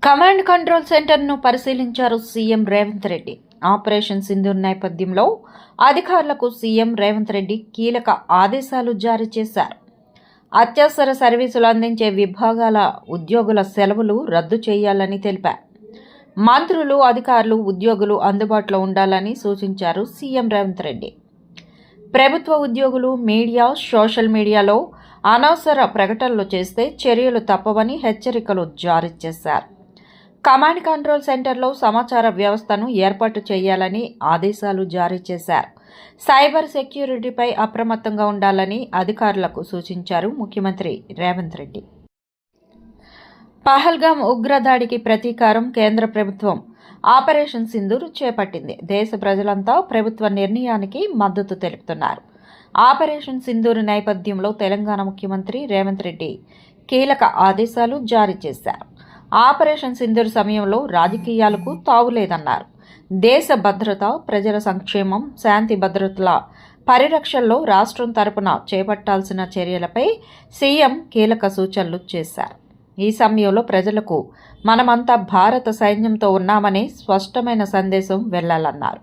Command control సెంటర్ను పరిశీలించారు CM Revanth Reddy. Operation Sindoor నేపథ్యంలో అధికారులకు సీఎం రేవంత్ రెడ్డి కీలక ఆదేశాలు జారీ చేశారు. అత్యవసర సర్వీసులు అందించే విభాగాల ఉద్యోగుల సెలవులు రద్దు చేయాలని తెలిపారు. మంత్రులు, అధికారులు, ఉద్యోగులు అందుబాటులో ఉండాలని సూచించారు సీఎం రేవంత్ రెడ్డి. ప్రభుత్వ ఉద్యోగులు మీడియా, సోషల్ మీడియాలో అనవసర ప్రకటనలు చేస్తే చర్యలు తప్పవని హెచ్చరికలు జారీ చేశారు. కమాండ్ కంట్రోల్ సెంటర్లో సమాచార వ్యవస్థను ఏర్పాటు చేయాలని ఆదేశాలు జారీ చేశారు. సైబర్ సెక్యూరిటీపై అప్రమత్తంగా ఉండాలని అధికారులకు సూచించారు ముఖ్యమంత్రి రేవంత్ రెడ్డి. పహల్గాం ఉగ్రదాడికి ప్రతీకారం కేంద్ర ప్రభుత్వం ఆపరేషన్ సింధూర్ చేపట్టింది. దేశ ప్రజలంతా ప్రభుత్వ నిర్ణయానికి మద్దతు తెలుపుతున్నారు. ఆపరేషన్ సింధూర్ నేపథ్యంలో తెలంగాణ ముఖ్యమంత్రి రేవంత్ రెడ్డి కీలక ఆదేశాలు జారీ చేశారు. ఆపరేషన్ సింధూర్ సమయంలో రాజకీయాలకు తావులేదన్నారు. దేశ భద్రత, ప్రజల సంక్షేమం, శాంతి భద్రతల పరిరక్షణలో రాష్ట్రం తరపున చేపట్టాల్సిన చర్యలపై సీఎం కీలక సూచనలు చేశారు. ఈ సమయంలో ప్రజలకు మనమంతా భారత సైన్యంతో ఉన్నామనే స్పష్టమైన సందేశం వెళ్లాలన్నారు.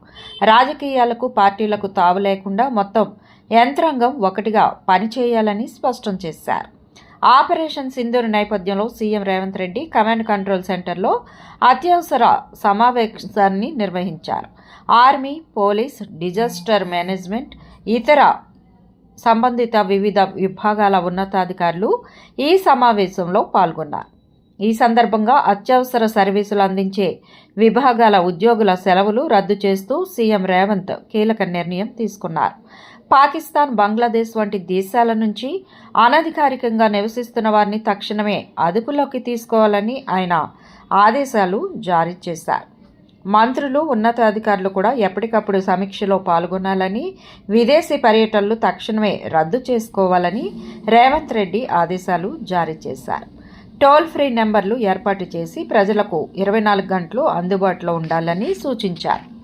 రాజకీయాలకు, పార్టీలకు తావు లేకుండా మొత్తం యంత్రాంగం ఒకటిగా పనిచేయాలని స్పష్టం చేశారు. ఆపరేషన్ సింధూర్ నేపథ్యంలో CM Revanth Reddy command control సెంటర్లో అత్యవసర సమావేశాన్ని నిర్వహించారు. ఆర్మీ, పోలీస్, డిజాస్టర్ మేనేజ్మెంట్, ఇతర సంబంధిత వివిధ విభాగాల ఉన్నతాధికారులు ఈ సమావేశంలో పాల్గొన్నారు. ఈ సందర్భంగా అత్యవసర సర్వీసులు అందించే విభాగాల ఉద్యోగుల సెలవులు రద్దు చేస్తూ సీఎం రేవంత్ కీలక నిర్ణయం తీసుకున్నారు. పాకిస్తాన్, బంగ్లాదేశ్ వంటి దేశాల నుంచి అనధికారికంగా నివసిస్తున్న వారిని తక్షణమే అదుపులోకి తీసుకోవాలని ఆయన ఆదేశాలు జారీ చేశారు. మంత్రులు, ఉన్నతాధికారులు కూడా ఎప్పటికప్పుడు సమీక్షలో పాల్గొనాలని, విదేశీ పర్యటనలు తక్షణమే రద్దు చేసుకోవాలని రేవంత్ రెడ్డి ఆదేశాలు జారీ చేశారు. టోల్ ఫ్రీ నెంబర్లు ఏర్పాటు చేసి ప్రజలకు 24 గంటలు అందుబాటులో ఉండాలని సూచించారు.